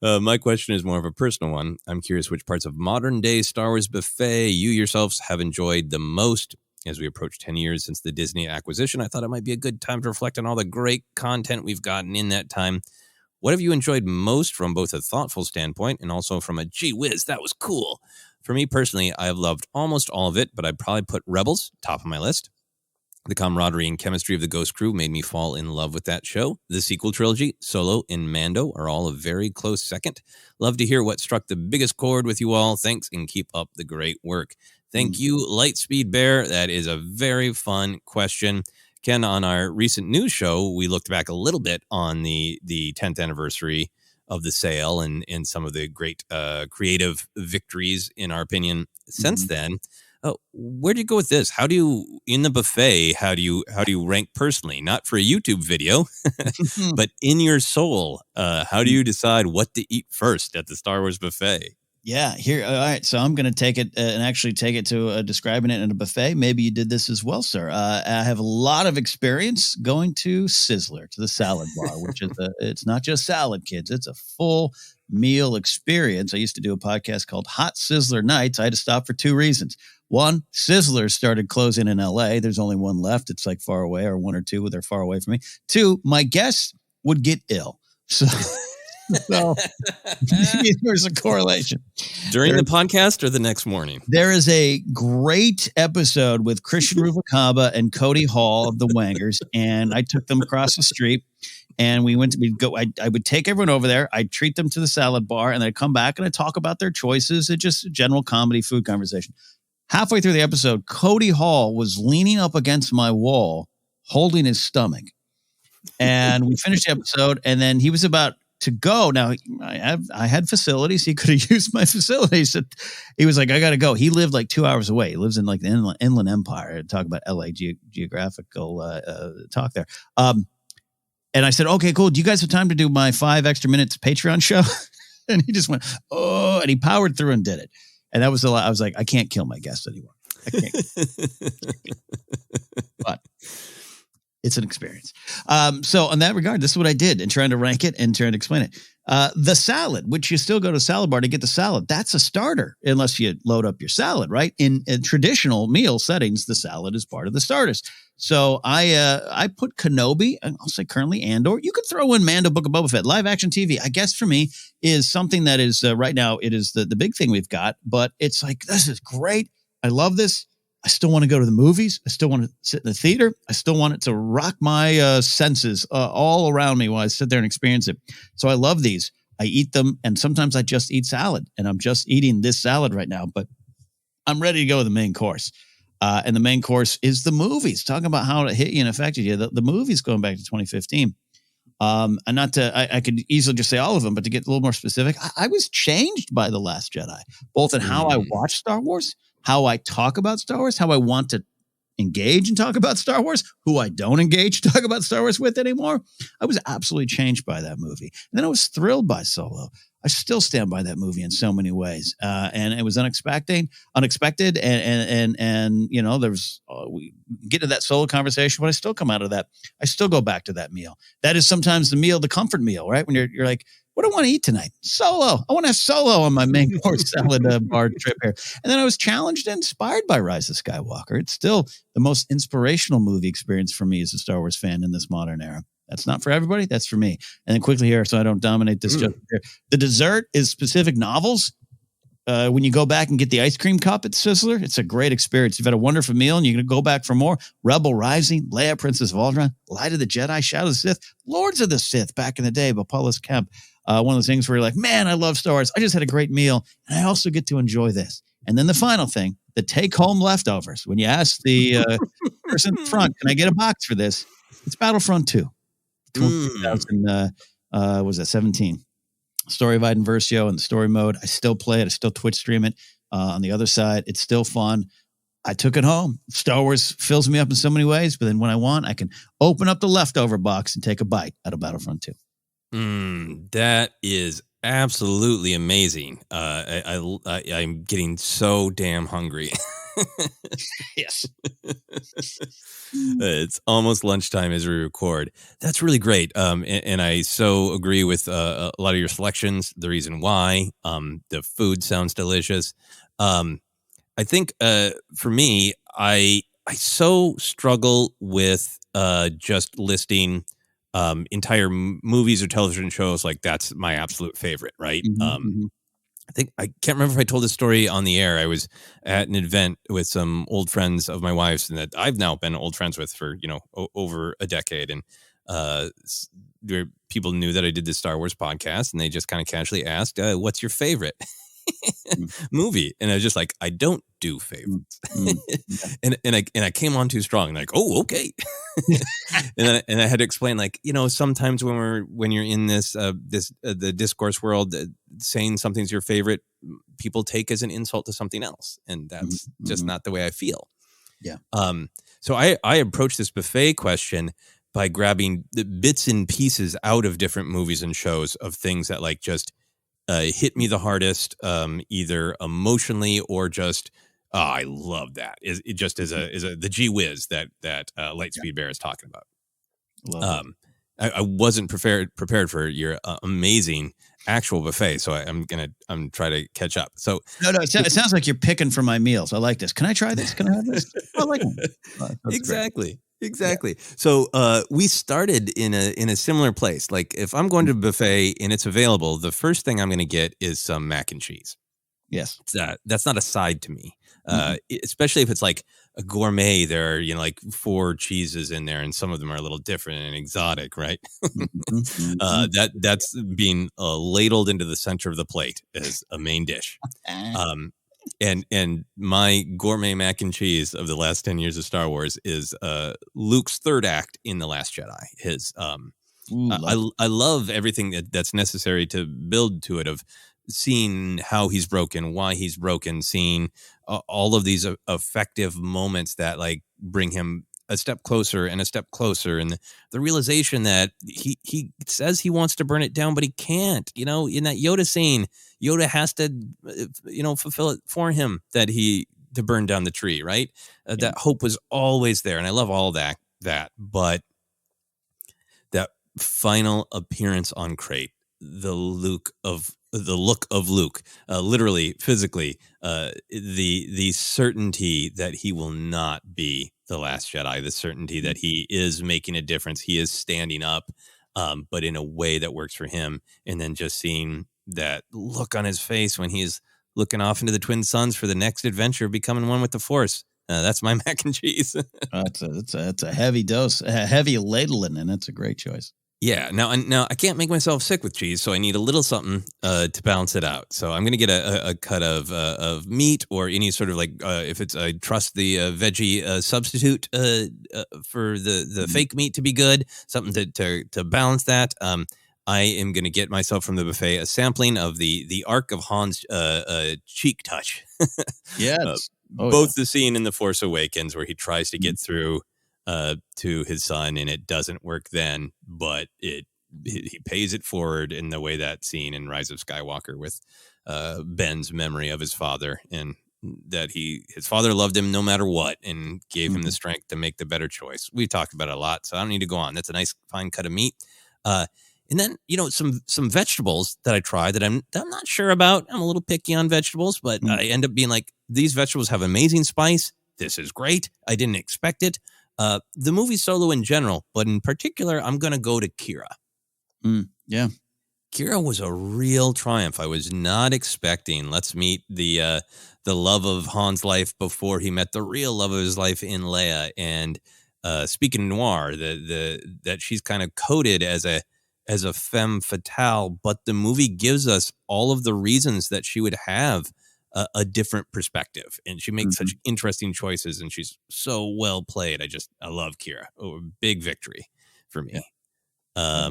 My question is more of a personal one. I'm curious which parts of modern-day Star Wars buffet you yourselves have enjoyed the most. As we approach 10 years since the Disney acquisition, I thought it might be a good time to reflect on all the great content we've gotten in that time. What have you enjoyed most from both a thoughtful standpoint and also from a gee whiz, that was cool? For me personally, I have loved almost all of it, but I'd probably put Rebels top of my list. The camaraderie and chemistry of the Ghost crew made me fall in love with that show. The sequel trilogy, Solo and Mando, are all a very close second. Love to hear what struck the biggest chord with you all. Thanks, and keep up the great work. Thank you, Lightspeed Bear. That is a very fun question. Ken, on our recent news show, we looked back a little bit on the 10th anniversary of the sale and some of the great creative victories, in our opinion, since then. Where do you go with this? How do you, in the buffet, how do you rank personally? Not for a YouTube video, but in your soul, how do you decide what to eat first at the Star Wars buffet? Yeah, here. All right, so I'm going to take it and actually take it to describing it in a buffet. Maybe you did this as well, sir. I have a lot of experience going to Sizzler, to the salad bar, which is it's not just salad, kids. It's a full meal experience. I used to do a podcast called Hot Sizzler Nights. I had to stop for two reasons. One, Sizzler started closing in LA. There's only one left. It's like far away, or one or two, they're far away from me. Two, my guests would get ill. So maybe there's a correlation. During the podcast or the next morning? There is a great episode with Christian Ruvacaba and Cody Hall of the Wangers, and I took them across the street, and we'd go. I would take everyone over there. I'd treat them to the salad bar, and I'd come back and I'd talk about their choices. It's just a general comedy food conversation. Halfway through the episode, Cody Hall was leaning up against my wall, holding his stomach, and we finished the episode, and then he was about to go. Now I had facilities. He could have used my facilities. He was like, I got to go. He lived like 2 hours away. He lives in like the Inland Empire. Talk about LA geographical talk there. And I said, okay, cool. Do you guys have time to do my 5 extra minutes Patreon show? And he just went, oh, and he powered through and did it. And that was a lot. I was like, I can't kill my guests anymore. I can't. But it's an experience. So on that regard, this is what I did in trying to rank it and trying to explain it. The salad, which you still go to salad bar to get the salad, that's a starter unless you load up your salad, right? In traditional meal settings, the salad is part of the starters. So I put Kenobi, and I'll say currently Andor. You could throw in Mando, Book of Boba Fett. Live action TV, I guess for me, is something that is right now, it is the big thing we've got. But it's like, this is great. I love this. I still want to go to the movies. I still want to sit in the theater. I still want it to rock my senses all around me while I sit there and experience it. So I love these. I eat them, and sometimes I just eat salad, and I'm just eating this salad right now, but I'm ready to go with the main course. And the main course is the movies. Talking about how it hit you and affected you. The movies going back to 2015. And not to, I could easily just say all of them, but to get a little more specific, I was changed by The Last Jedi, both in how I watch Star Wars, how I talk about Star Wars, how I want to engage and talk about Star Wars, who I don't engage to talk about Star Wars with anymore. I was absolutely changed by that movie. And then I was thrilled by Solo. I still stand by that movie in so many ways. And it was unexpected. And you know, there's, we get to that Solo conversation, but I still come out of that. I still go back to that meal. That is sometimes the meal, the comfort meal, right? When you're like, what do I want to eat tonight? Solo. I want to have Solo on my main course salad bar trip here. And then I was challenged and inspired by Rise of Skywalker. It's still the most inspirational movie experience for me as a Star Wars fan in this modern era. That's not for everybody. That's for me. And then quickly here, so I don't dominate this. Just here. The dessert is specific novels. When you go back and get the ice cream cup at Sizzler, it's a great experience. You've had a wonderful meal and you're going to go back for more. Rebel Rising, Leia, Princess of Alderaan, Light of the Jedi, Shadow of the Sith, Lords of the Sith back in the day by Paulus Kemp. One of those things where you're like, man, I love Star Wars. I just had a great meal and I also get to enjoy this. And then the final thing, the take-home leftovers. When you ask the person in front, can I get a box for this? It's Battlefront 2. 2017. Story of Iden Versio and the story mode. I still play it. I still Twitch stream it. On the other side, it's still fun. I took it home. Star Wars fills me up in so many ways, but then when I want, I can open up the leftover box and take a bite out of Battlefront 2. That is absolutely amazing. I'm getting so damn hungry. Yes. It's almost lunchtime as we record. That's really great. And I so agree with a lot of your selections. The reason why, the food sounds delicious. I think for me, I so struggle with just listing entire movies or television shows like that's my absolute favorite, right? I think I can't remember if I told this story on the air. I was at an event with some old friends of my wife's, and that I've now been old friends with for over a decade. And people knew that I did this Star Wars podcast, and they just kind of casually asked, "What's your favorite movie?" And I was just like, "I don't do favorites." and I came on too strong. Like, oh, okay. and I had to explain, like, sometimes when you're in this the discourse world, saying something's your favorite, people take as an insult to something else, and that's just not the way I feel. Yeah. So I approached this buffet question by grabbing the bits and pieces out of different movies and shows of things that like just hit me the hardest, either emotionally or just. Oh, I love that. It just is the gee whiz that Lightspeed Bear is talking about. Love it. I wasn't prepared for your amazing actual buffet, so I'm try to catch up. So no, it sounds like you're picking for my meals. I like this. Can I try this? Can I have this? I like it. Exactly. Yeah. So we started in a similar place. Like if I'm going to a buffet and it's available, the first thing I'm going to get is some mac and cheese. Yes. That's not a side to me. Especially if it's like a gourmet, there are, like 4 cheeses in there and some of them are a little different and exotic, right? That's being ladled into the center of the plate as a main dish. And my gourmet mac and cheese of the last 10 years of Star Wars is Luke's third act in The Last Jedi. His I love everything that's necessary to build to it, of seeing how he's broken, why he's broken, seeing all of these effective moments that like bring him a step closer and a step closer. And the realization that he says he wants to burn it down, but he can't, in that Yoda scene, Yoda has to, fulfill it for him to burn down the tree. Right. That hope was always there. And I love all that, but that final appearance on Crate, the look of Luke, literally, physically, the certainty that he will not be the Last Jedi, the certainty that he is making a difference, he is standing up, but in a way that works for him, and then just seeing that look on his face when he's looking off into the twin suns for the next adventure, becoming one with the Force. That's my mac and cheese. That's a heavy dose, a heavy ladling, and it's a great choice. Yeah. Now I can't make myself sick with cheese, so I need a little something to balance it out. So I'm going to get a cut of meat, or any sort of if it's, I trust the veggie substitute for the fake meat to be good, something to balance that. I am going to get myself from the buffet a sampling of the arc of Han's cheek touch. Yes. Both the scene in The Force Awakens where he tries to get through to his son and it doesn't work then, but he pays it forward in the way that scene in Rise of Skywalker with Ben's memory of his father, and that his father loved him no matter what and gave him the strength to make the better choice. We've talked about it a lot, so I don't need to go on. That's a nice fine cut of meat. And then, some vegetables that I try that I'm not sure about. I'm a little picky on vegetables, but I end up being like, these vegetables have amazing spice. This is great. I didn't expect it. The movie Solo in general, but in particular, I'm going to go to Kira. Yeah. Kira was a real triumph. I was not expecting. Let's meet the love of Han's life before he met the real love of his life in Leia. And speaking noir, that she's kind of coded as a femme fatale, but the movie gives us all of the reasons that she would have a different perspective, and she makes such interesting choices, and she's so well played. I love Kira. Big victory for me. Yeah.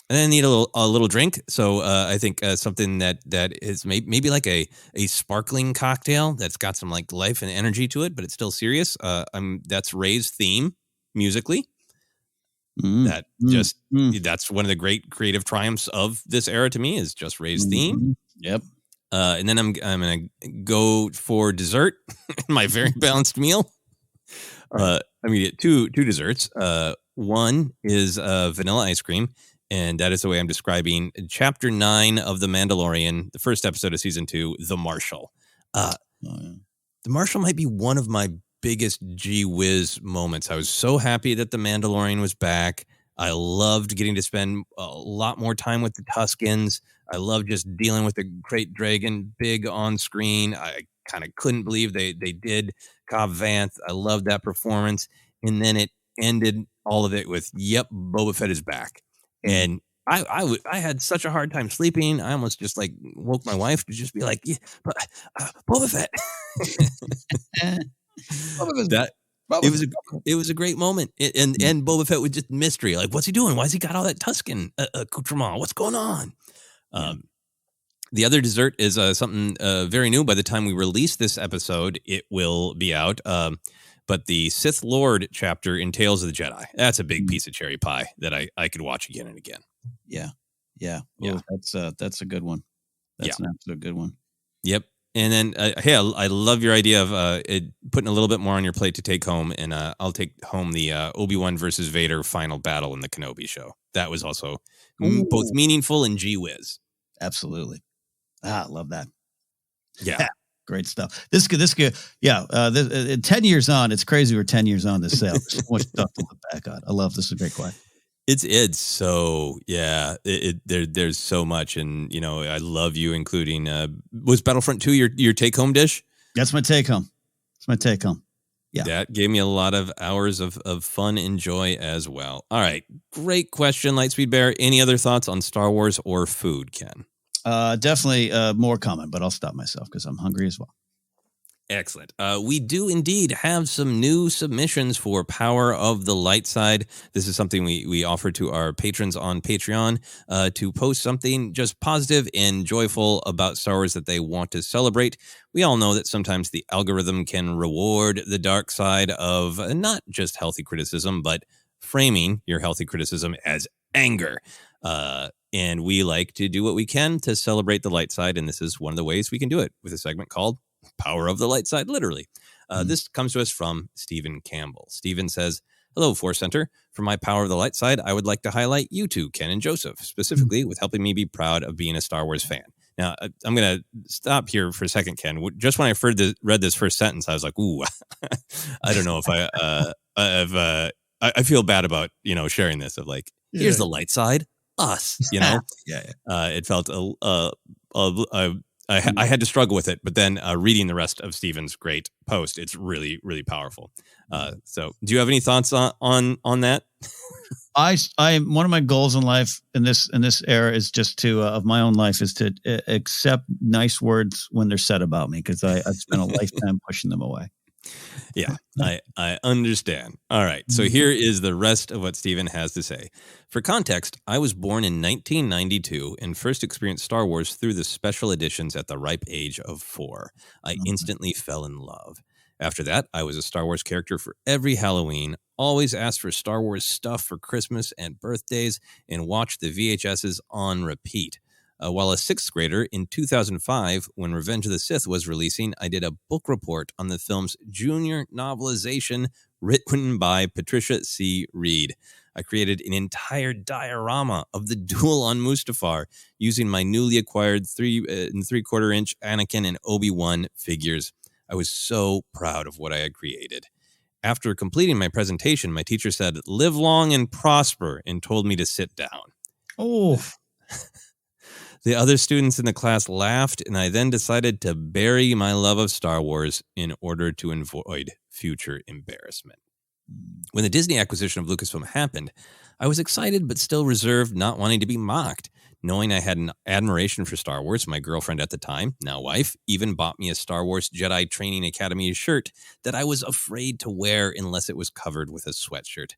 And then I need a little drink. So I think something that is maybe like a sparkling cocktail that's got some like life and energy to it, but it's still serious. That's Rey's theme musically. That's one of the great creative triumphs of this era to me, is just Rey's theme. Yep. And then I'm gonna go for dessert, my very balanced meal. I'm gonna get two desserts. One is vanilla ice cream, and that is the way I'm describing Chapter 9 of The Mandalorian, the first episode of Season 2, The Marshal. The Marshal might be one of my biggest gee whiz moments. I was so happy that The Mandalorian was back. I loved getting to spend a lot more time with the Tuskens. I loved just dealing with the Great Dragon big on screen. I kind of couldn't believe they did Cobb Vanth. I loved that performance. And then it ended all of it with, yep, Boba Fett is back. And I had such a hard time sleeping. I almost just like woke my wife to just be like, yeah, but Boba Fett. It was a great moment, and Boba Fett was just mystery. Like, what's he doing? Why's he got all that Tusken accoutrement? What's going on? The other dessert is something very new. By the time we release this episode, it will be out. But the Sith Lord chapter in Tales of the Jedi, that's a big piece of cherry pie that I could watch again and again. Yeah. Well, that's a good one. That's an absolute good one. Yep. And then, hey, I love your idea of putting a little bit more on your plate to take home. And I'll take home the Obi-Wan versus Vader final battle in the Kenobi show. That was also both meaningful and gee whiz. Absolutely. I love that. Yeah. Great stuff. This could, 10 years on, it's crazy we're 10 years on this sale. There's so much stuff to look back on. I love this. Is a great question. It's so, yeah, there's so much. And, you know, I love you including, was Battlefront 2 your take home dish? That's my take home. It's my take home. Yeah. That gave me a lot of hours of fun and joy as well. All right. Great question, Lightspeed Bear. Any other thoughts on Star Wars or food, Ken? Definitely more coming, but I'll stop myself because I'm hungry as well. Excellent. We do indeed have some new submissions for Power of the Light Side. This is something we offer to our patrons on Patreon to post something just positive and joyful about Star Wars that they want to celebrate. We all know that sometimes the algorithm can reward the dark side of not just healthy criticism, but framing your healthy criticism as anger. And we like to do what we can to celebrate the light side, and this is one of the ways we can do it with a segment called Power of the Light Side, literally. This comes to us from Stephen Campbell. Stephen says, hello, ForceCenter. For my Power of the Light Side, I would like to highlight you two, Ken and Joseph, specifically with helping me be proud of being a Star Wars fan. Now, I'm going to stop here for a second, Ken. Just when I read this first sentence, I was like, ooh, I don't know if I feel bad about, you know, sharing this of like, here's the light side, us, you know? It felt I had to struggle with it, but then reading the rest of Stephen's great post, it's really, really powerful. So do you have any thoughts on that? I one of my goals in life in this era is just to of my own life is to accept nice words when they're said about me, because I've spent a lifetime pushing them away. Yeah, I understand. All right. So here is the rest of what Stephen has to say. For context, I was born in 1992 and first experienced Star Wars through the special editions at the ripe age of 4. I instantly fell in love. After that, I was a Star Wars character for every Halloween, always asked for Star Wars stuff for Christmas and birthdays, and watched the VHSs on repeat. While a 6th grader in 2005, when Revenge of the Sith was releasing, I did a book report on the film's junior novelization written by Patricia C. Reed. I created an entire diorama of the duel on Mustafar using my newly acquired 3 3/4-inch Anakin and Obi-Wan figures. I was so proud of what I had created. After completing my presentation, my teacher said, "Live long and prosper," and told me to sit down. Oh. The other students in the class laughed, and I then decided to bury my love of Star Wars in order to avoid future embarrassment. When the Disney acquisition of Lucasfilm happened, I was excited but still reserved, not wanting to be mocked. Knowing I had an admiration for Star Wars, my girlfriend at the time, now wife, even bought me a Star Wars Jedi Training Academy shirt that I was afraid to wear unless it was covered with a sweatshirt.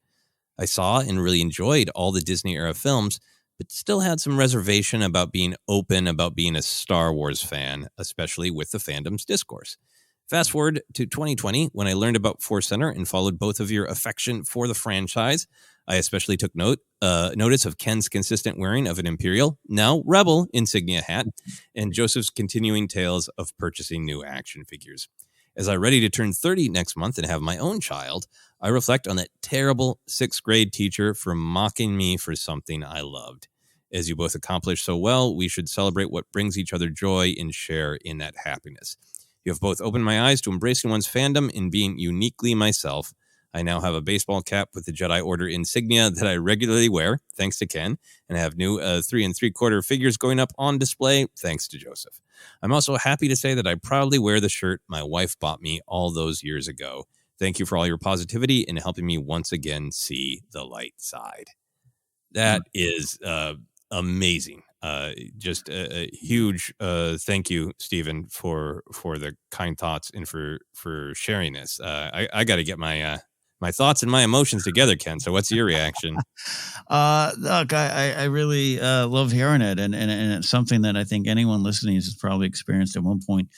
I saw and really enjoyed all the Disney-era films, but still had some reservation about being open about being a Star Wars fan, especially with the fandom's discourse. Fast forward to 2020, when I learned about ForceCenter and followed both of your affection for the franchise. I especially took notice of Ken's consistent wearing of an Imperial, now Rebel, insignia hat, and Joseph's continuing tales of purchasing new action figures. As I'm ready to turn 30 next month and have my own child, I reflect on that terrible 6th grade teacher for mocking me for something I loved. As you both accomplished so well, we should celebrate what brings each other joy and share in that happiness. You have both opened my eyes to embracing one's fandom and being uniquely myself. I now have a baseball cap with the Jedi Order insignia that I regularly wear, thanks to Ken, and I have new 3 3/4 figures going up on display, thanks to Joseph. I'm also happy to say that I proudly wear the shirt my wife bought me all those years ago. Thank you for all your positivity and helping me once again see the light side. That is amazing. Just a huge thank you, Stephen, for the kind thoughts and for sharing this. I got to get my thoughts and my emotions together, Ken. So what's your reaction? Look, I really love hearing it. And it's something that I think anyone listening has probably experienced at one point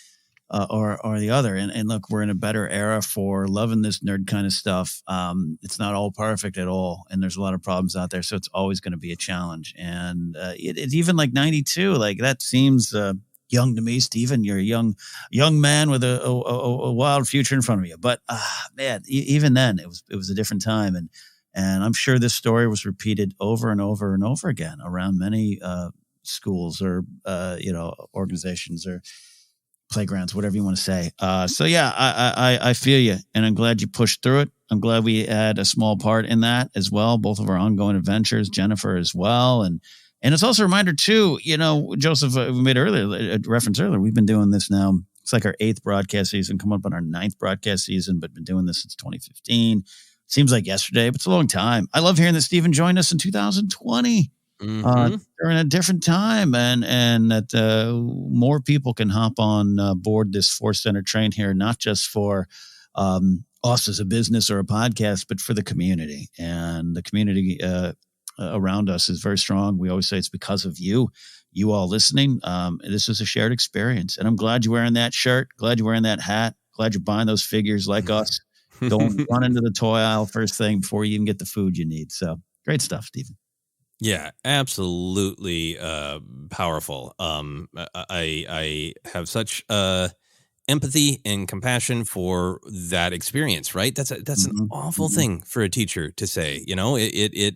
or the other. And look, we're in a better era for loving this nerd kind of stuff. It's not all perfect at all. And there's a lot of problems out there. So it's always going to be a challenge. And it's even like 92, like that seems young to me, Stephen. You're a young man with a wild future in front of you. But man, even then, it was a different time, and I'm sure this story was repeated over and over and over again around many schools or organizations or playgrounds, whatever you want to say. So yeah, I feel you, and I'm glad you pushed through it. I'm glad we had a small part in that as well. Both of our ongoing adventures, Jennifer as well, and it's also a reminder too. Joseph, we made a reference earlier. We've been doing this now. It's like our 8th broadcast season, come up on our 9th broadcast season, but been doing this since 2015. Seems like yesterday, but it's a long time. I love hearing that Stephen joined us in 2020. During a different time, and that more people can hop on board this ForceCenter train here, not just for us as a business or a podcast, but for the community. And the community around us is very strong. We always say it's because of you all listening. This is a shared experience, and I'm glad you're wearing that shirt. Glad you're wearing that hat. Glad you're buying those figures like us. Don't run into the toy aisle first thing before you even get the food you need. So great stuff, Stephen. Yeah, absolutely powerful. I have such empathy and compassion for that experience. Right? That's an awful thing for a teacher to say. It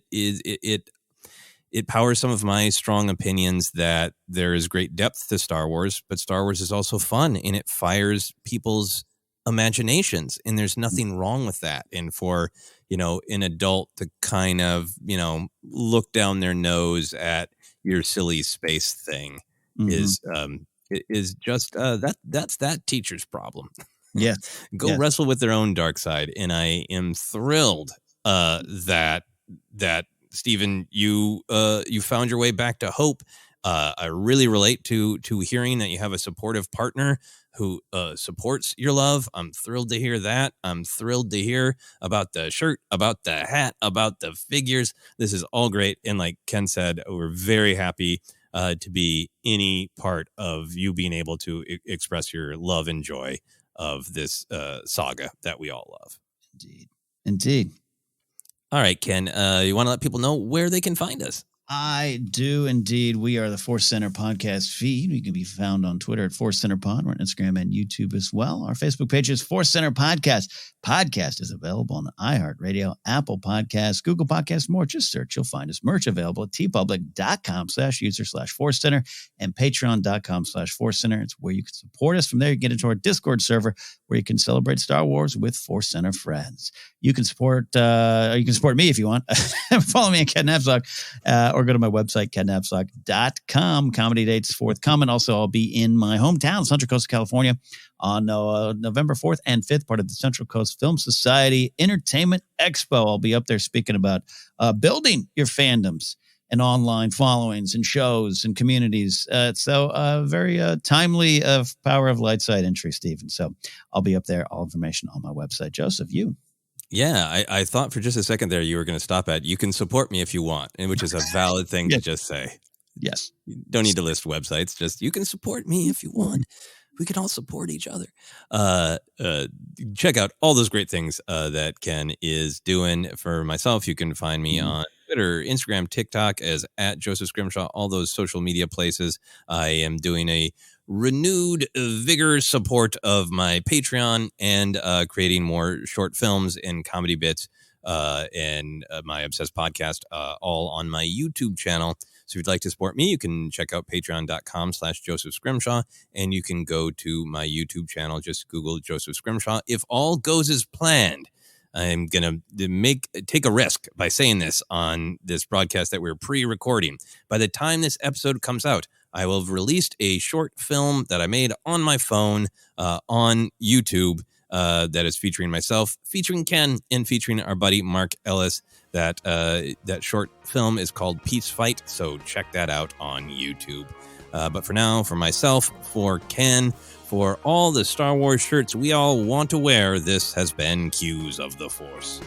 powers some of my strong opinions that there is great depth to Star Wars, but Star Wars is also fun, and it fires people's imaginations, and there's nothing wrong with that. And for an adult to kind of, look down their nose at your silly space thing is just that's that teacher's problem. Yeah. Go wrestle with their own dark side. And I am thrilled that Stephen, you found your way back to hope. I really relate to hearing that you have a supportive partner who supports your love. I'm thrilled to hear that. I'm thrilled to hear about the shirt, about the hat, about the figures. This is all great. And like Ken said, we're very happy to be any part of you being able to express your love and joy of this saga that we all love. Indeed. All right, Ken, you want to let people know where they can find us? I do indeed. We are the ForceCenter podcast feed. We can be found on Twitter at ForceCenter Pod. We're on Instagram and YouTube as well. Our Facebook page is ForceCenter Podcast. Podcast is available on iHeartRadio, Apple Podcasts, Google Podcasts, more. Just search. You'll find us. Merch available at tpublic.com/user/ForceCenter and patreon.com/ForceCenter. It's where you can support us. From there, you get into our Discord server where you can celebrate Star Wars with ForceCenter friends. You can support me if you want. Follow me at Ken Napzok, or go to my website, kennapzok.com. Comedy dates forthcoming. Also, I'll be in my hometown, Central Coast of California, on November 4th and 5th, part of the Central Coast Film Society Entertainment Expo. I'll be up there speaking about building your fandoms and online followings and shows and communities. So very timely Power of Light Side entry, Stephen. So I'll be up there. All information on my website. Joseph, you? Yeah, I thought for just a second there you were going to stop at, you can support me if you want, and which is a valid thing to just say. Yes. You don't need to list websites. Just, you can support me if you want. We can all support each other. Check out all those great things that Ken is doing. For myself, you can find me on Twitter, Instagram, TikTok as at Joseph Scrimshaw, all those social media places. I am doing a renewed vigorous support of my Patreon and creating more short films and comedy bits and my Obsessed podcast all on my YouTube channel. So if you'd like to support me, you can check out patreon.com/Joseph Scrimshaw, and you can go to my YouTube channel. Just Google Joseph Scrimshaw. If all goes as planned, I'm going to take a risk by saying this on this broadcast that we're pre-recording. By the time this episode comes out, I will have released a short film that I made on my phone on YouTube that is featuring myself, featuring Ken, and featuring our buddy Mark Ellis. That short film is called Peace Fight, so check that out on YouTube. But for now, for myself, for Ken, for all the Star Wars shirts we all want to wear, this has been Cues of the Force.